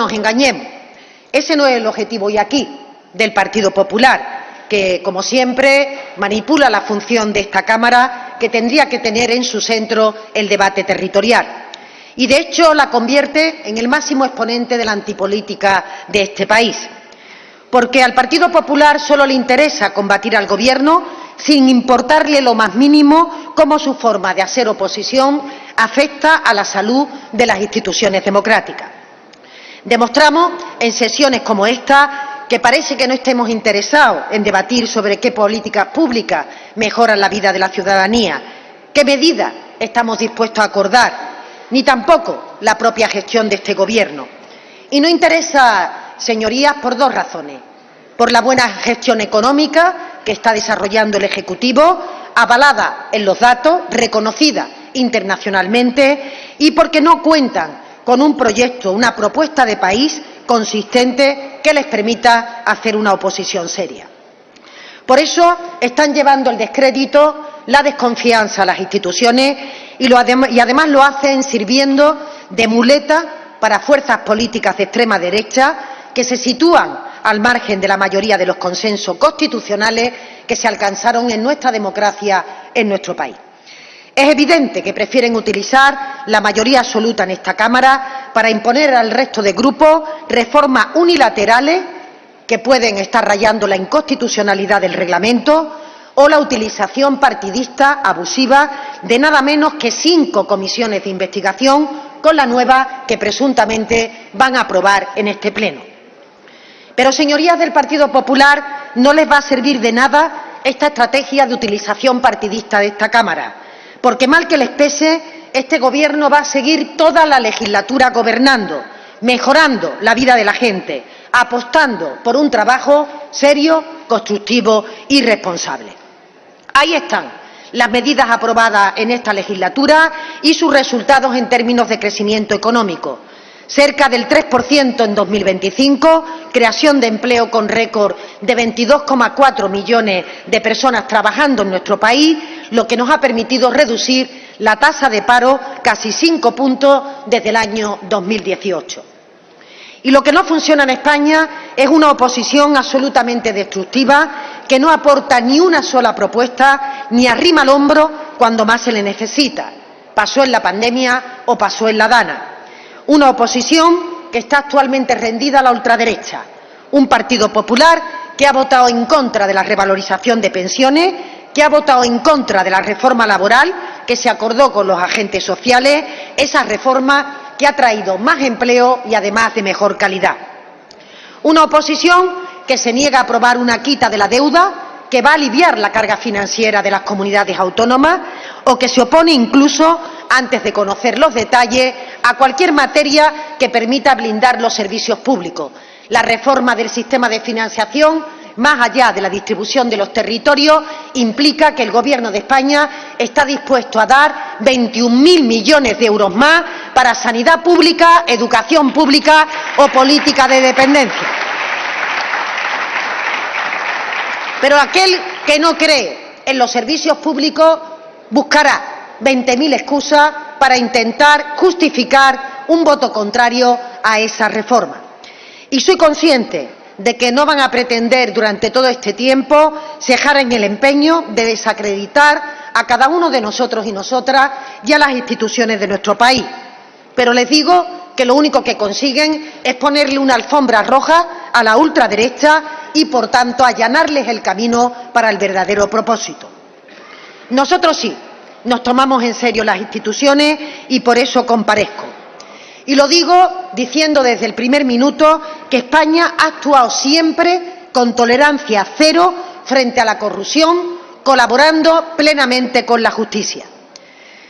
nos engañemos, ese no es el objetivo hoy aquí del Partido Popular, que, como siempre, manipula la función de esta Cámara, que tendría que tener en su centro el debate territorial. Y, de hecho, la convierte en el máximo exponente de la antipolítica de este país. Porque al Partido Popular solo le interesa combatir al Gobierno sin importarle lo más mínimo cómo su forma de hacer oposición afecta a la salud de las instituciones democráticas. Demostramos en sesiones como esta que parece que no estemos interesados en debatir sobre qué políticas públicas mejoran la vida de la ciudadanía, qué medidas estamos dispuestos a acordar, ni tampoco la propia gestión de este Gobierno. Y no interesa, señorías, por dos razones. Por la buena gestión económica que está desarrollando el Ejecutivo, avalada en los datos, reconocida internacionalmente, y porque no cuentan con un proyecto, una propuesta de país consistente que les permita hacer una oposición seria. Por eso están llevando el descrédito, la desconfianza a las instituciones y además lo hacen sirviendo de muleta para fuerzas políticas de extrema derecha que se sitúan al margen de la mayoría de los consensos constitucionales que se alcanzaron en nuestra democracia en nuestro país. Es evidente que prefieren utilizar la mayoría absoluta en esta Cámara para imponer al resto de grupos reformas unilaterales que pueden estar rayando la inconstitucionalidad del reglamento o la utilización partidista abusiva de nada menos que 5 comisiones de investigación con la nueva que presuntamente van a aprobar en este Pleno. Pero, señorías del Partido Popular, no les va a servir de nada esta estrategia de utilización partidista de esta Cámara, porque, mal que les pese, este Gobierno va a seguir toda la legislatura gobernando, mejorando la vida de la gente, apostando por un trabajo serio, constructivo y responsable. Ahí están las medidas aprobadas en esta legislatura y sus resultados en términos de crecimiento económico. Cerca del 3% en 2025, creación de empleo con récord de 22,4 millones de personas trabajando en nuestro país, lo que nos ha permitido reducir la tasa de paro casi 5 puntos desde el año 2018. Y lo que no funciona en España es una oposición absolutamente destructiva que no aporta ni una sola propuesta ni arrima el hombro cuando más se le necesita. Pasó en la pandemia o pasó en la Dana. Una oposición que está actualmente rendida a la ultraderecha, un Partido Popular que ha votado en contra de la revalorización de pensiones, que ha votado en contra de la reforma laboral que se acordó con los agentes sociales, esa reforma que ha traído más empleo y además de mejor calidad. Una oposición que se niega a aprobar una quita de la deuda que va a aliviar la carga financiera de las comunidades autónomas o que se opone incluso, antes de conocer los detalles, a cualquier materia que permita blindar los servicios públicos. La reforma del sistema de financiación, más allá de la distribución de los territorios, implica que el Gobierno de España está dispuesto a dar 21.000 millones de euros más para sanidad pública, educación pública o política de dependencia. Pero aquel que no cree en los servicios públicos buscará 20.000 excusas para intentar justificar un voto contrario a esa reforma. Y soy consciente de que no van a pretender durante todo este tiempo cejar en el empeño de desacreditar a cada uno de nosotros y nosotras y a las instituciones de nuestro país. Pero les digo que lo único que consiguen es ponerle una alfombra roja a la ultraderecha y, por tanto, allanarles el camino para el verdadero propósito. Nosotros sí, nos tomamos en serio las instituciones y por eso comparezco. Y lo digo diciendo desde el primer minuto que España ha actuado siempre con tolerancia cero frente a la corrupción, colaborando plenamente con la justicia.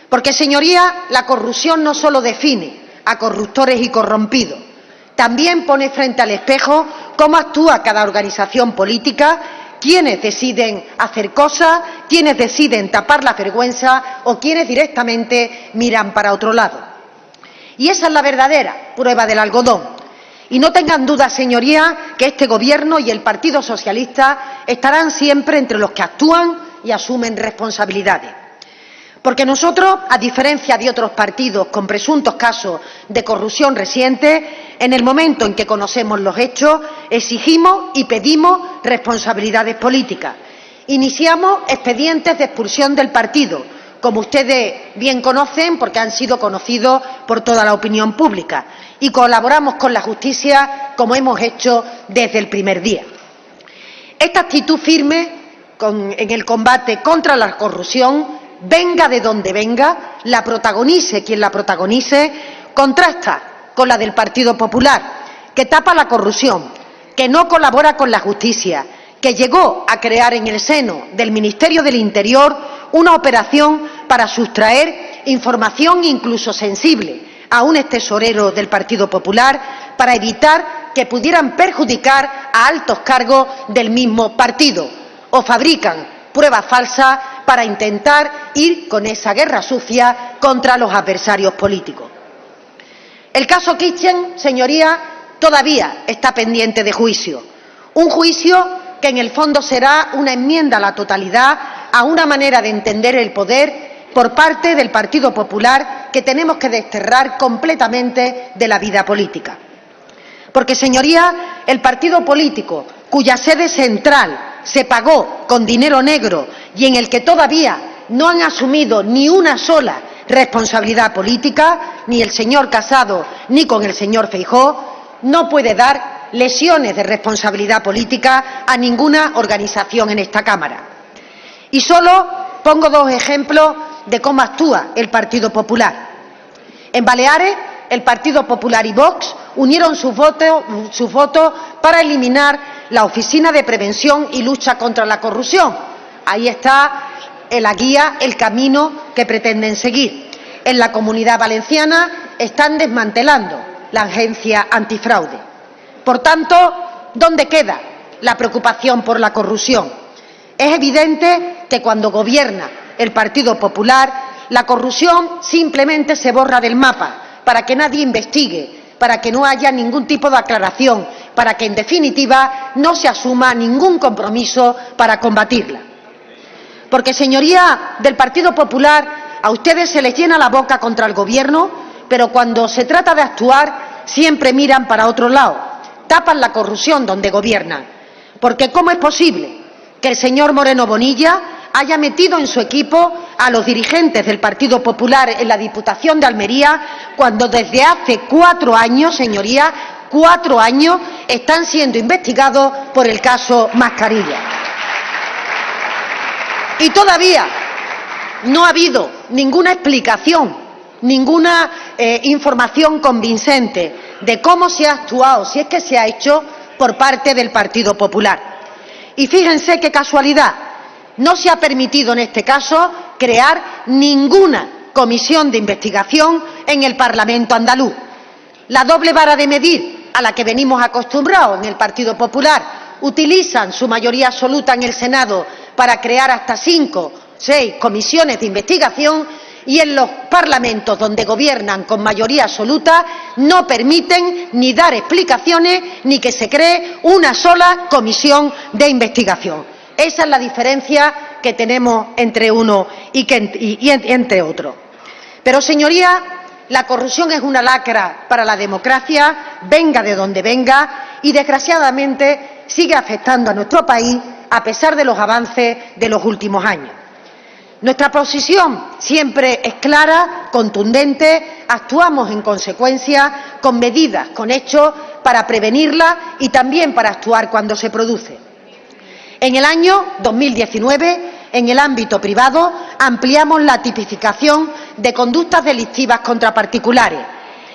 Porque, señorías, la corrupción no solo define a corruptores y corrompidos, también pone frente al espejo cómo actúa cada organización política, quiénes deciden hacer cosas, quiénes deciden tapar la vergüenza o quiénes directamente miran para otro lado. Y esa es la verdadera prueba del algodón. Y no tengan dudas, señorías, que este Gobierno y el Partido Socialista estarán siempre entre los que actúan y asumen responsabilidades. Porque nosotros, a diferencia de otros partidos con presuntos casos de corrupción recientes, en el momento en que conocemos los hechos, exigimos y pedimos responsabilidades políticas. Iniciamos expedientes de expulsión del partido, como ustedes bien conocen, porque han sido conocidos por toda la opinión pública, y colaboramos con la justicia, como hemos hecho desde el primer día. Esta actitud firme en el combate contra la corrupción, venga de donde venga, la protagonice quien la protagonice, contrasta con la del Partido Popular, que tapa la corrupción, que no colabora con la justicia, que llegó a crear en el seno del Ministerio del Interior una operación para sustraer información incluso sensible a un extesorero del Partido Popular para evitar que pudieran perjudicar a altos cargos del mismo partido, o fabrican pruebas falsas para intentar ir con esa guerra sucia contra los adversarios políticos. El caso Kitchen, señorías, todavía está pendiente de juicio. Un juicio que en el fondo será una enmienda a la totalidad a una manera de entender el poder por parte del Partido Popular que tenemos que desterrar completamente de la vida política. Porque, señorías, el partido político cuya sede central se pagó con dinero negro y en el que todavía no han asumido ni una sola responsabilidad política, ni el señor Casado ni con el señor Feijóo, no puede dar lesiones de responsabilidad política a ninguna organización en esta Cámara. Y solo pongo dos ejemplos de cómo actúa el Partido Popular. En Baleares, el Partido Popular y Vox unieron sus votos para eliminar la Oficina de Prevención y Lucha contra la Corrupción. Ahí está la guía, el camino que pretenden seguir. En la Comunidad Valenciana están desmantelando la Agencia Antifraude. Por tanto, ¿dónde queda la preocupación por la corrupción? Es evidente que cuando gobierna el Partido Popular, la corrupción simplemente se borra del mapa para que nadie investigue, para que no haya ningún tipo de aclaración, para que, en definitiva, no se asuma ningún compromiso para combatirla. Porque, señorías del Partido Popular, a ustedes se les llena la boca contra el Gobierno, pero cuando se trata de actuar siempre miran para otro lado, tapan la corrupción donde gobiernan. Porque ¿cómo es posible que el señor Moreno Bonilla haya metido en su equipo a los dirigentes del Partido Popular en la Diputación de Almería, cuando desde hace 4 años, señorías, 4 años, están siendo investigados por el caso Mascarilla? Y todavía no ha habido ninguna explicación, ninguna información convincente de cómo se ha actuado, si es que se ha hecho, por parte del Partido Popular. Y fíjense qué casualidad, no se ha permitido en este caso crear ninguna comisión de investigación en el Parlamento andaluz. La doble vara de medir a la que venimos acostumbrados en el Partido Popular, utilizan su mayoría absoluta en el Senado para crear hasta 5, 6 comisiones de investigación, y en los parlamentos donde gobiernan con mayoría absoluta no permiten ni dar explicaciones ni que se cree una sola comisión de investigación. Esa es la diferencia que tenemos entre uno y entre otro. Pero, señorías, la corrupción es una lacra para la democracia, venga de donde venga, y desgraciadamente sigue afectando a nuestro país a pesar de los avances de los últimos años. Nuestra posición siempre es clara, contundente, actuamos en consecuencia con medidas, con hechos para prevenirla y también para actuar cuando se produce. En el año 2019, en el ámbito privado, ampliamos la tipificación de conductas delictivas contra particulares.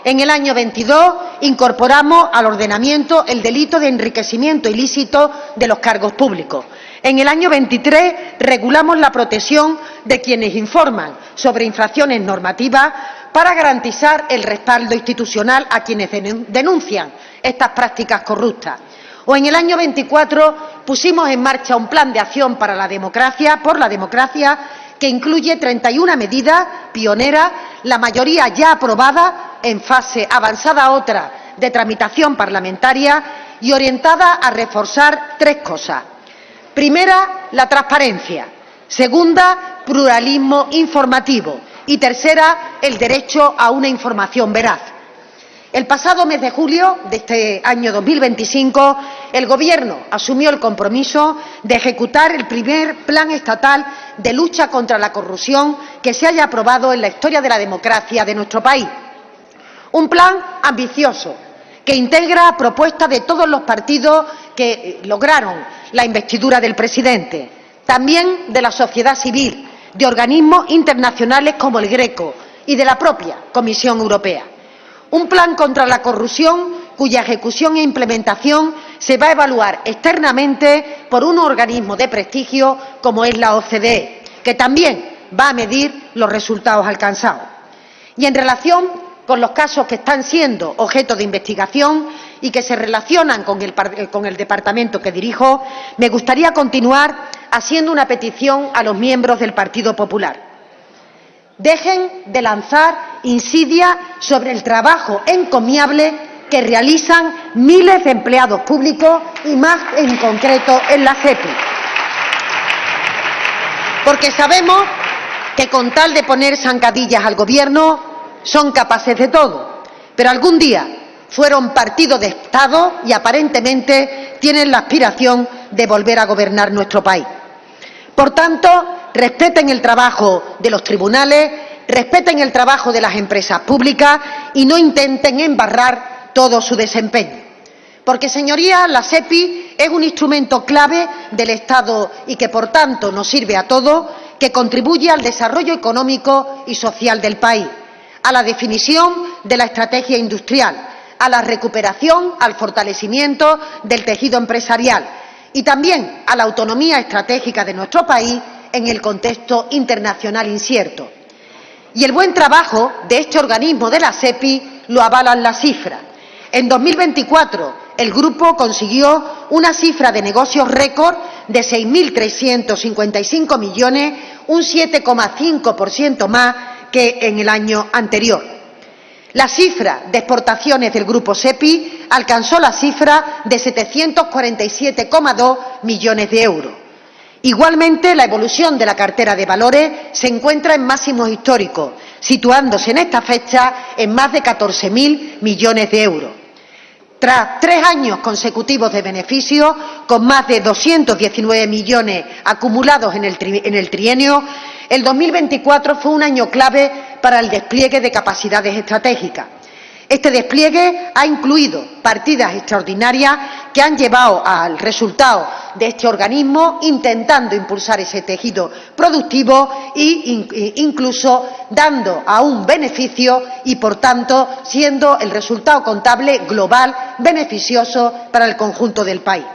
En el año 22 incorporamos al ordenamiento el delito de enriquecimiento ilícito de los cargos públicos. En el año 23 regulamos la protección de quienes informan sobre infracciones normativas para garantizar el respaldo institucional a quienes denuncian estas prácticas corruptas. O en el año 24 pusimos en marcha un plan de acción para la democracia, por la democracia, que incluye 31 medidas pioneras, la mayoría ya aprobada, en fase avanzada otra de tramitación parlamentaria y orientada a reforzar 3 cosas. Primera, la transparencia. Segunda, pluralismo informativo y tercera, el derecho a una información veraz. El pasado mes de julio de este año 2025, el Gobierno asumió el compromiso de ejecutar el primer plan estatal de lucha contra la corrupción que se haya aprobado en la historia de la democracia de nuestro país. Un plan ambicioso que integra propuestas de todos los partidos que lograron la investidura del presidente, también de la sociedad civil, de organismos internacionales como el Greco y de la propia Comisión Europea. Un plan contra la corrupción cuya ejecución e implementación se va a evaluar externamente por un organismo de prestigio como es la OCDE, que también va a medir los resultados alcanzados. Y en relación con los casos que están siendo objeto de investigación y que se relacionan con el departamento que dirijo, me gustaría continuar haciendo una petición a los miembros del Partido Popular. Dejen de lanzar insidias sobre el trabajo encomiable que realizan miles de empleados públicos y más en concreto en la SEPI. Porque sabemos que con tal de poner zancadillas al Gobierno son capaces de todo, pero algún día fueron partido de Estado y aparentemente tienen la aspiración de volver a gobernar nuestro país. Por tanto, respeten el trabajo de los tribunales, respeten el trabajo de las empresas públicas y no intenten embarrar todo su desempeño. Porque, señorías, la SEPI es un instrumento clave del Estado y que, por tanto, nos sirve a todos, que contribuye al desarrollo económico y social del país, a la definición de la estrategia industrial, a la recuperación, al fortalecimiento del tejido empresarial y también a la autonomía estratégica de nuestro país en el contexto internacional incierto. Y el buen trabajo de este organismo de la SEPI lo avalan las cifras. En 2024, el grupo consiguió una cifra de negocios récord de 6.355 millones, un 7,5% más que en el año anterior. La cifra de exportaciones del grupo SEPI alcanzó la cifra de 747,2 millones de euros. Igualmente, la evolución de la cartera de valores se encuentra en máximos históricos, situándose en esta fecha en más de 14.000 millones de euros. Tras 3 años consecutivos de beneficio, con más de 219 millones acumulados en el trienio, el 2024 fue un año clave para el despliegue de capacidades estratégicas. Este despliegue ha incluido partidas extraordinarias que han llevado al resultado de este organismo, intentando impulsar ese tejido productivo e incluso dando a un beneficio y, por tanto, siendo el resultado contable global beneficioso para el conjunto del país.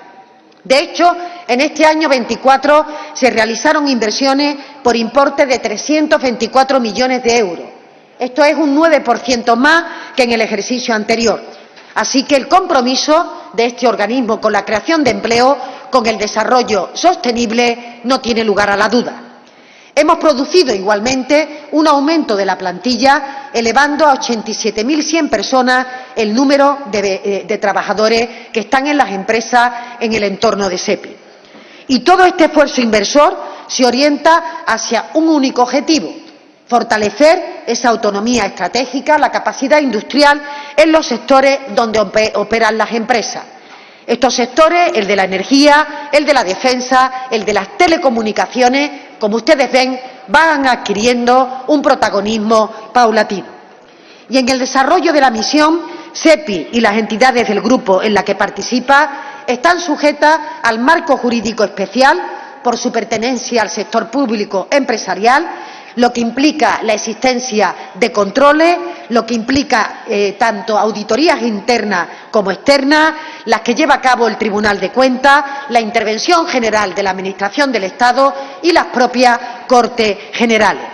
De hecho, en este año 24 se realizaron inversiones por importe de 324 millones de euros. Esto es un 9% más que en el ejercicio anterior. Así que el compromiso de este organismo con la creación de empleo, con el desarrollo sostenible, no tiene lugar a la duda. Hemos producido igualmente un aumento de la plantilla, elevando a 87.100 personas el número de trabajadores que están en las empresas en el entorno de SEPI. Y todo este esfuerzo inversor se orienta hacia un único objetivo: fortalecer esa autonomía estratégica, la capacidad industrial en los sectores donde operan las empresas. Estos sectores, el de la energía, el de la defensa, el de las telecomunicaciones, como ustedes ven, van adquiriendo un protagonismo paulatino. Y en el desarrollo de la misión, SEPI y las entidades del grupo en la que participa están sujetas al marco jurídico especial por su pertenencia al sector público empresarial, lo que implica la existencia de controles, lo que implica tanto auditorías internas como externas, las que lleva a cabo el Tribunal de Cuentas, la intervención general de la Administración del Estado y las propias Cortes Generales.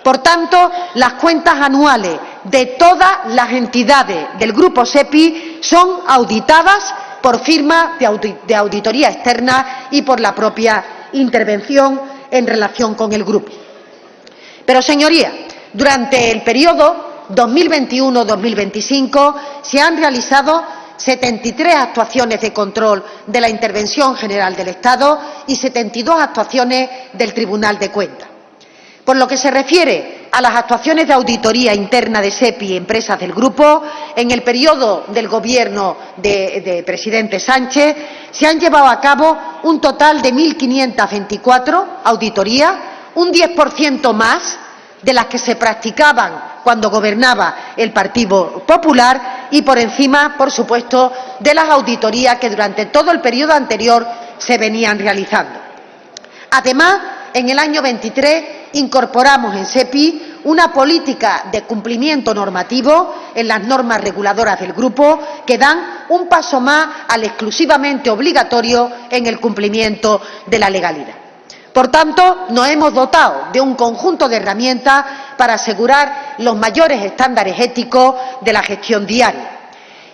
Por tanto, las cuentas anuales de todas las entidades del Grupo SEPI son auditadas por firmas de auditoría externa y por la propia intervención en relación con el Grupo. Pero, señorías, durante el periodo 2021-2025 se han realizado 73 actuaciones de control de la Intervención General del Estado y 72 actuaciones del Tribunal de Cuentas. Por lo que se refiere a las actuaciones de auditoría interna de SEPI y empresas del grupo, en el periodo del Gobierno del presidente Sánchez se han llevado a cabo un total de 1.524 auditorías, un 10% más de las que se practicaban cuando gobernaba el Partido Popular y por encima, por supuesto, de las auditorías que durante todo el periodo anterior se venían realizando. Además, en el año 23 incorporamos en SEPI una política de cumplimiento normativo en las normas reguladoras del grupo que dan un paso más al exclusivamente obligatorio en el cumplimiento de la legalidad. Por tanto, nos hemos dotado de un conjunto de herramientas para asegurar los mayores estándares éticos de la gestión diaria.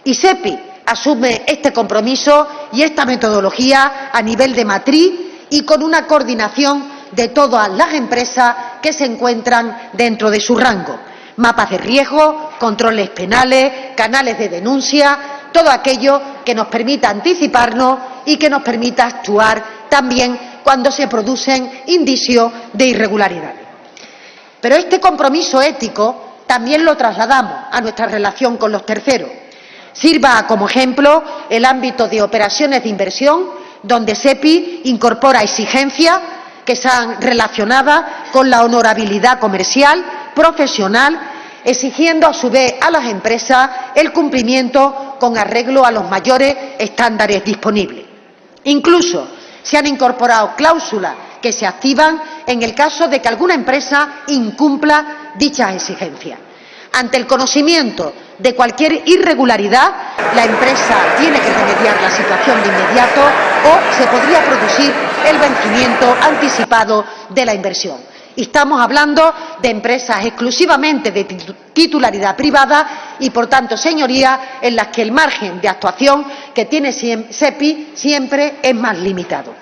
Y SEPI asume este compromiso y esta metodología a nivel de matriz y con una coordinación de todas las empresas que se encuentran dentro de su rango. Mapas de riesgo, controles penales, canales de denuncia, todo aquello que nos permita anticiparnos y que nos permita actuar también cuando se producen indicios de irregularidades. Pero este compromiso ético también lo trasladamos a nuestra relación con los terceros. Sirva como ejemplo el ámbito de operaciones de inversión, donde SEPI incorpora exigencias que están relacionadas con la honorabilidad comercial, profesional, exigiendo a su vez a las empresas el cumplimiento con arreglo a los mayores estándares disponibles. Incluso se han incorporado cláusulas que se activan en el caso de que alguna empresa incumpla dichas exigencias. Ante el conocimiento de cualquier irregularidad, la empresa tiene que remediar la situación de inmediato o se podría producir el vencimiento anticipado de la inversión. Y estamos hablando de empresas exclusivamente de titularidad privada y, por tanto, señorías, en las que el margen de actuación que tiene SEPI siempre es más limitado.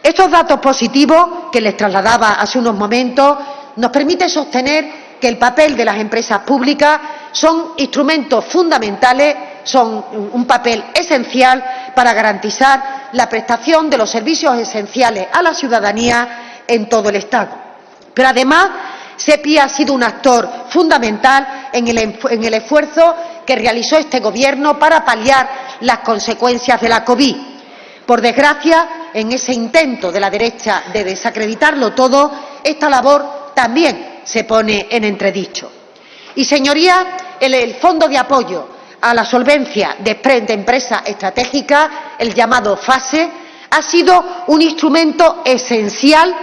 Estos datos positivos que les trasladaba hace unos momentos nos permiten sostener que el papel de las empresas públicas son instrumentos fundamentales, son un papel esencial para garantizar la prestación de los servicios esenciales a la ciudadanía en todo el Estado. Pero además, SEPI ha sido un actor fundamental en el esfuerzo que realizó este Gobierno para paliar las consecuencias de la COVID. Por desgracia, en ese intento de la derecha de desacreditarlo todo, esta labor también se pone en entredicho. Y, señorías, el Fondo de Apoyo a la Solvencia de Empresas Estratégicas, el llamado FASE, ha sido un instrumento esencial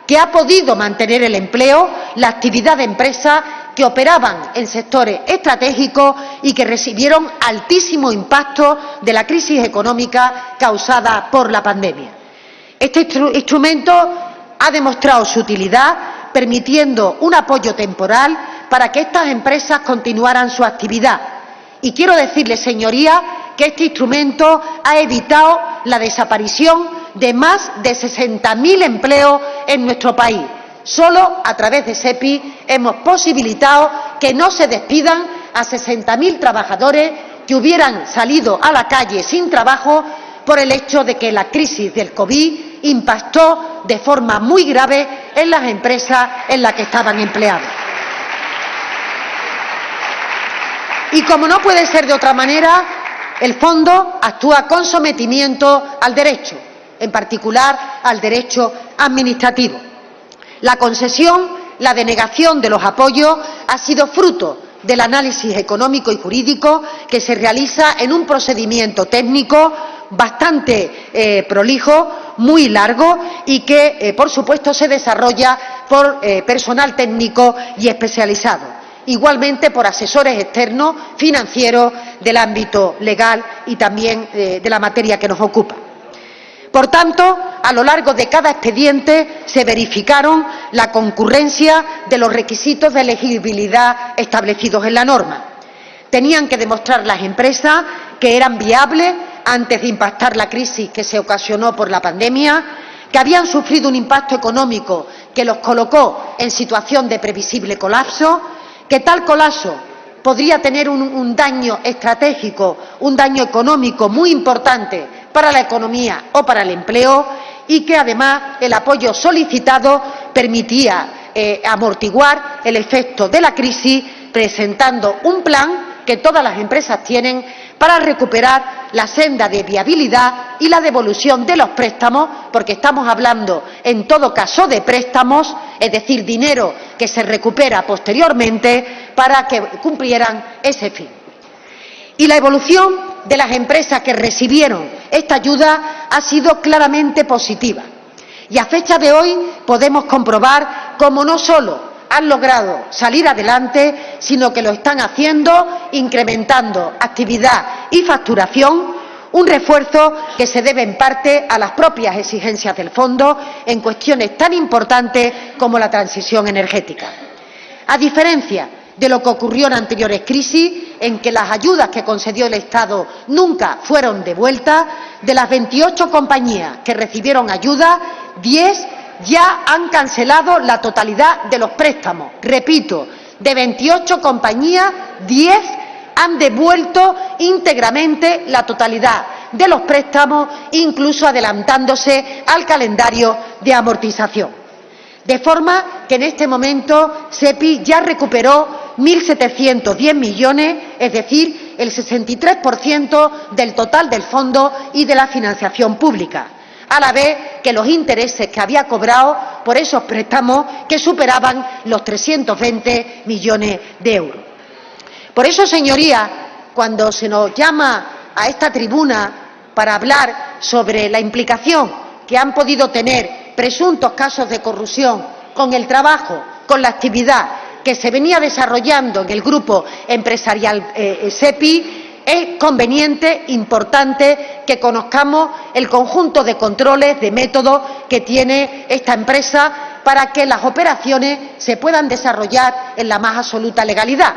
que ha podido mantener el empleo, la actividad de empresas que operaban en sectores estratégicos y que recibieron altísimo impacto de la crisis económica causada por la pandemia. Este instrumento ha demostrado su utilidad, permitiendo un apoyo temporal para que estas empresas continuaran su actividad. Y quiero decirles, señorías, que este instrumento ha evitado la desaparición de más de 60.000 empleos en nuestro país. Solo a través de SEPI hemos posibilitado que no se despidan a 60.000 trabajadores que hubieran salido a la calle sin trabajo por el hecho de que la crisis del COVID impactó de forma muy grave en las empresas en las que estaban empleados. Y como no puede ser de otra manera, el Fondo actúa con sometimiento al derecho, en particular al derecho administrativo. La concesión, la denegación de los apoyos ha sido fruto del análisis económico y jurídico que se realiza en un procedimiento técnico bastante prolijo, muy largo y que, por supuesto, se desarrolla por personal técnico y especializado. Igualmente por asesores externos financieros del ámbito legal y también de la materia que nos ocupa. Por tanto, a lo largo de cada expediente se verificaron la concurrencia de los requisitos de elegibilidad establecidos en la norma. Tenían que demostrar las empresas que eran viables antes de impactar la crisis que se ocasionó por la pandemia, que habían sufrido un impacto económico que los colocó en situación de previsible colapso, que tal colapso podría tener un daño estratégico, un daño económico muy importante para la economía o para el empleo y que además el apoyo solicitado permitía amortiguar el efecto de la crisis, presentando un plan que todas las empresas tienen para recuperar la senda de viabilidad y la devolución de los préstamos, porque estamos hablando, en todo caso, de préstamos, es decir, dinero que se recupera posteriormente para que cumplieran ese fin. Y la evolución de las empresas que recibieron esta ayuda ha sido claramente positiva. Y a fecha de hoy podemos comprobar cómo no solo han logrado salir adelante, sino que lo están haciendo incrementando actividad y facturación, un refuerzo que se debe en parte a las propias exigencias del Fondo en cuestiones tan importantes como la transición energética. A diferencia de lo que ocurrió en anteriores crisis, en que las ayudas que concedió el Estado nunca fueron devueltas, de las 28 compañías que recibieron ayuda, 10 ya han cancelado la totalidad de los préstamos. Repito, de 28 compañías, 10 han devuelto íntegramente la totalidad de los préstamos, incluso adelantándose al calendario de amortización. De forma que en este momento SEPI ya recuperó 1.710 millones, es decir, el 63% del total del fondo y de la financiación pública, a la vez que los intereses que había cobrado por esos préstamos que superaban los 320 millones de euros. Por eso, señorías, cuando se nos llama a esta tribuna para hablar sobre la implicación que han podido tener presuntos casos de corrupción con el trabajo, con la actividad que se venía desarrollando en el grupo empresarial SEPI, es conveniente, importante, que conozcamos el conjunto de controles, de métodos que tiene esta empresa para que las operaciones se puedan desarrollar en la más absoluta legalidad.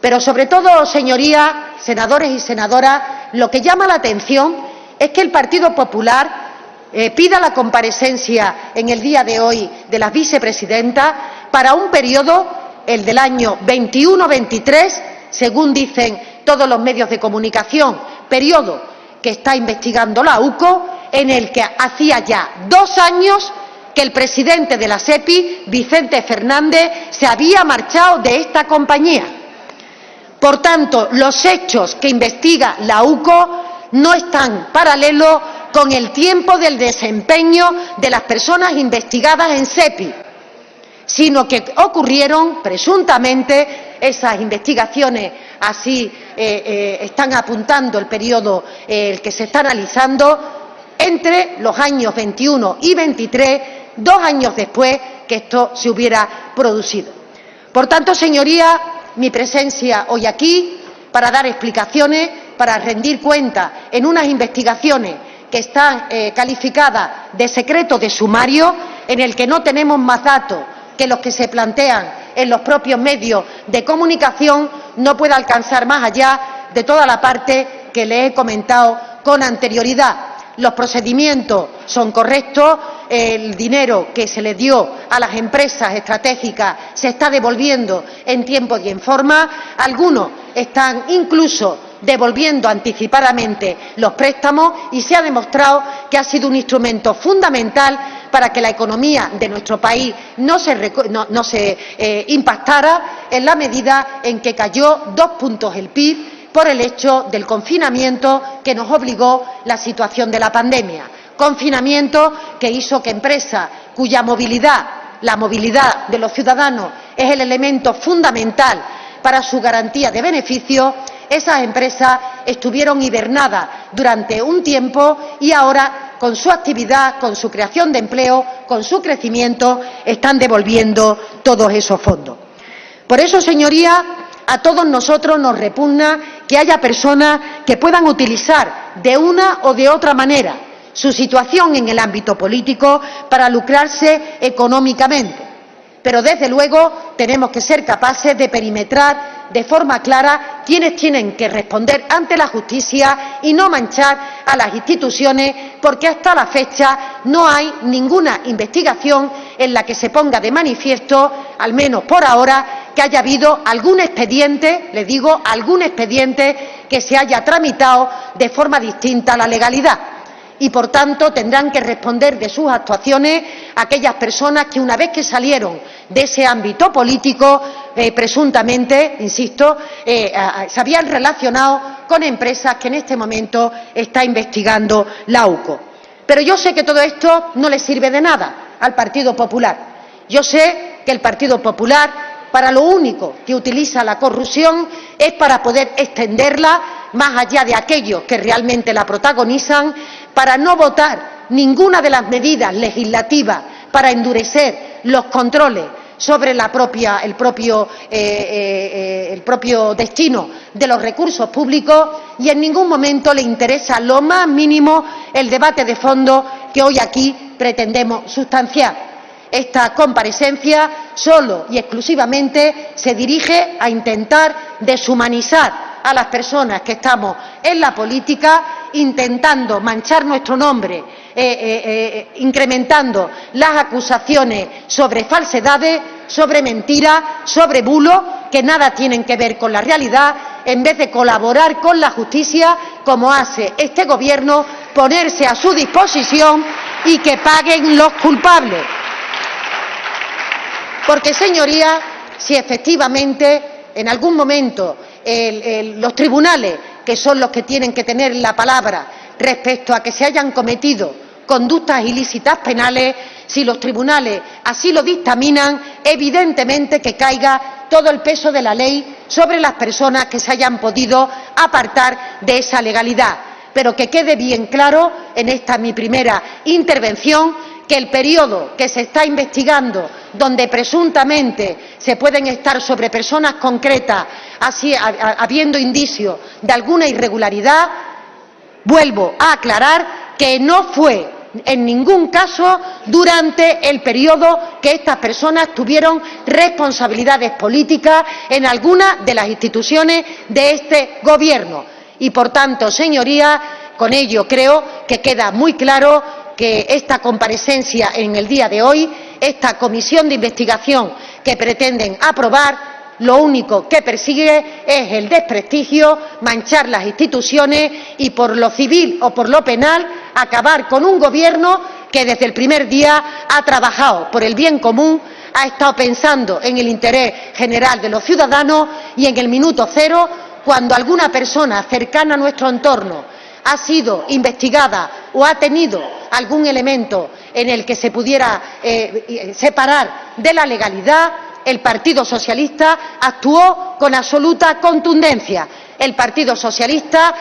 Pero, sobre todo, señorías, senadores y senadoras, lo que llama la atención es que el Partido Popular pida la comparecencia en el día de hoy de la vicepresidenta para un periodo, el del año 21-23, según dicen todos los medios de comunicación, periodo que está investigando la UCO, en el que hacía ya 2 años que el presidente de la SEPI, Vicente Fernández, se había marchado de esta compañía. Por tanto, los hechos que investiga la UCO no están paralelos con el tiempo del desempeño de las personas investigadas en SEPI, sino que ocurrieron presuntamente, esas investigaciones así están apuntando el periodo el que se está analizando, entre los años 21 y 23, 2 años después que esto se hubiera producido. Por tanto, señorías, mi presencia hoy aquí para dar explicaciones, para rendir cuenta en unas investigaciones que están calificadas de secreto de sumario, en el que no tenemos más datos que los que se plantean en los propios medios de comunicación, no puede alcanzar más allá de toda la parte que le he comentado con anterioridad. Los procedimientos son correctos, el dinero que se le dio a las empresas estratégicas se está devolviendo en tiempo y en forma, algunos están incluso devolviendo anticipadamente los préstamos y se ha demostrado que ha sido un instrumento fundamental para que la economía de nuestro país no se impactara en la medida en que cayó 2 puntos el PIB por el hecho del confinamiento que nos obligó la situación de la pandemia. Confinamiento que hizo que empresas cuya movilidad, la movilidad de los ciudadanos, es el elemento fundamental para su garantía de beneficios, esas empresas estuvieron hibernadas durante un tiempo y ahora, con su actividad, con su creación de empleo, con su crecimiento, están devolviendo todos esos fondos. Por eso, señorías, a todos nosotros nos repugna que haya personas que puedan utilizar de una o de otra manera su situación en el ámbito político para lucrarse económicamente. Pero, desde luego, tenemos que ser capaces de perimetrar de forma clara quiénes tienen que responder ante la justicia y no manchar a las instituciones, porque hasta la fecha no hay ninguna investigación en la que se ponga de manifiesto, al menos por ahora, que haya habido algún expediente, les digo, algún expediente que se haya tramitado de forma distinta a la legalidad. y, por tanto, tendrán que responder de sus actuaciones aquellas personas que, una vez que salieron de ese ámbito político, presuntamente, insisto, se habían relacionado con empresas que en este momento está investigando la UCO. Pero yo sé que todo esto no le sirve de nada al Partido Popular. Yo sé que el Partido Popular, para lo único que utiliza la corrupción es para poder extenderla más allá de aquellos que realmente la protagonizan, para no votar ninguna de las medidas legislativas para endurecer los controles sobre el propio destino de los recursos públicos, y en ningún momento le interesa lo más mínimo el debate de fondo que hoy aquí pretendemos sustanciar. Esta comparecencia solo y exclusivamente se dirige a intentar deshumanizar a las personas que estamos en la política, intentando manchar nuestro nombre, incrementando las acusaciones sobre falsedades, sobre mentiras, sobre bulos que nada tienen que ver con la realidad, en vez de colaborar con la justicia, como hace este Gobierno, ponerse a su disposición y que paguen los culpables. Porque, señorías, si efectivamente en algún momento los tribunales, que son los que tienen que tener la palabra respecto a que se hayan cometido conductas ilícitas penales, si los tribunales así lo dictaminan, evidentemente que caiga todo el peso de la ley sobre las personas que se hayan podido apartar de esa legalidad. Pero que quede bien claro, en esta mi primera intervención, que el periodo que se está investigando, donde presuntamente se pueden estar sobre personas concretas, así habiendo indicios de alguna irregularidad, vuelvo a aclarar que no fue en ningún caso durante el periodo que estas personas tuvieron responsabilidades políticas en alguna de las instituciones de este Gobierno. Y, por tanto, señorías, con ello creo que queda muy claro que esta comparecencia en el día de hoy, esta comisión de investigación que pretenden aprobar, lo único que persigue es el desprestigio, manchar las instituciones y, por lo civil o por lo penal, acabar con un Gobierno que desde el primer día ha trabajado por el bien común, ha estado pensando en el interés general de los ciudadanos, y en el minuto cero, cuando alguna persona cercana a nuestro entorno ha sido investigada o ha tenido algún elemento en el que se pudiera separar de la legalidad, el Partido Socialista actuó con absoluta contundencia. El Partido Socialista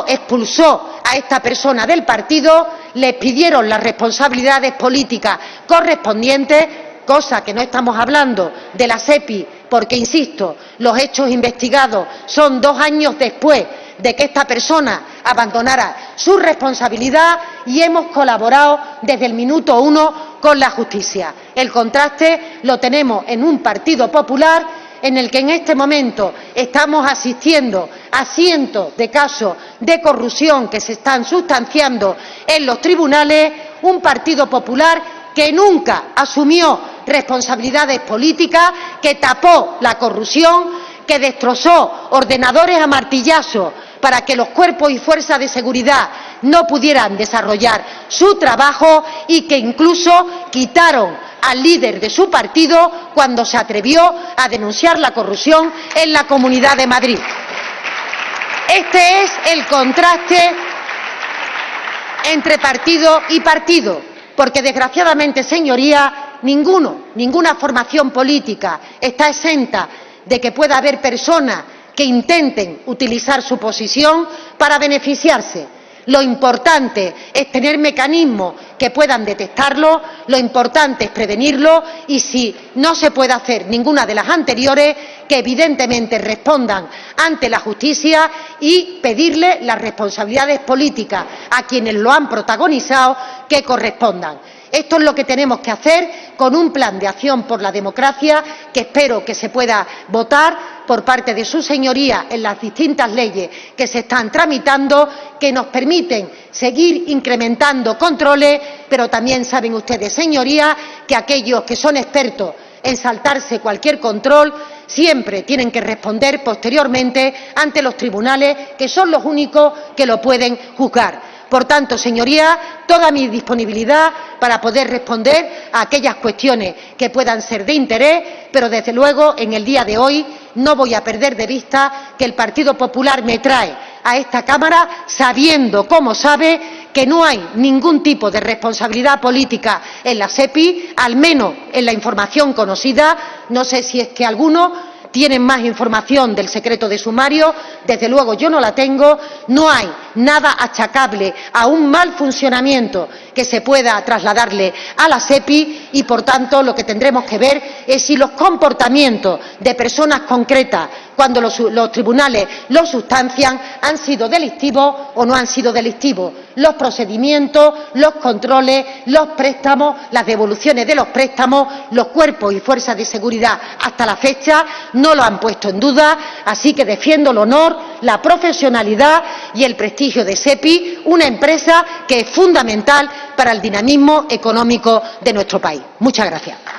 expulsó a esta persona del partido, le pidieron las responsabilidades políticas correspondientes, cosa que no estamos hablando de la SEPI, porque, insisto, los hechos investigados son 2 años después de que esta persona abandonara su responsabilidad, y hemos colaborado desde el minuto 1 con la justicia. El contraste lo tenemos en un Partido Popular en el que en este momento estamos asistiendo a cientos de casos de corrupción que se están sustanciando en los tribunales, un Partido Popular que nunca asumió responsabilidades políticas, que tapó la corrupción, que destrozó ordenadores a martillazos para que los cuerpos y fuerzas de seguridad no pudieran desarrollar su trabajo, y que incluso quitaron al líder de su partido cuando se atrevió a denunciar la corrupción en la Comunidad de Madrid. Este es el contraste entre partido y partido, porque, desgraciadamente, señorías, ninguna formación política está exenta de que pueda haber personas que intenten utilizar su posición para beneficiarse. Lo importante es tener mecanismos que puedan detectarlo, lo importante es prevenirlo, y si no se puede hacer ninguna de las anteriores, que evidentemente respondan ante la justicia y pedirle las responsabilidades políticas a quienes lo han protagonizado que correspondan. Esto es lo que tenemos que hacer con un plan de acción por la democracia que espero que se pueda votar por parte de su señoría en las distintas leyes que se están tramitando, que nos permiten seguir incrementando controles, pero también saben ustedes, señorías, que aquellos que son expertos en saltarse cualquier control siempre tienen que responder posteriormente ante los tribunales, que son los únicos que lo pueden juzgar. Por tanto, señorías, toda mi disponibilidad para poder responder a aquellas cuestiones que puedan ser de interés, pero desde luego en el día de hoy no voy a perder de vista que el Partido Popular me trae a esta Cámara sabiendo, como sabe, que no hay ningún tipo de responsabilidad política en la SEPI, al menos en la información conocida. No sé si es que algunos tienen más información del secreto de sumario, desde luego yo no la tengo. No hay nada achacable a un mal funcionamiento que se pueda trasladarle a la SEPI y, por tanto, lo que tendremos que ver es si los comportamientos de personas concretas, cuando los tribunales los sustancian, han sido delictivos o no han sido delictivos. Los procedimientos, los controles, los préstamos, las devoluciones de los préstamos, los cuerpos y fuerzas de seguridad hasta la fecha no lo han puesto en duda, así que defiendo el honor, la profesionalidad y el prestigio de SEPI, una empresa que es fundamental para el dinamismo económico de nuestro país. Muchas gracias.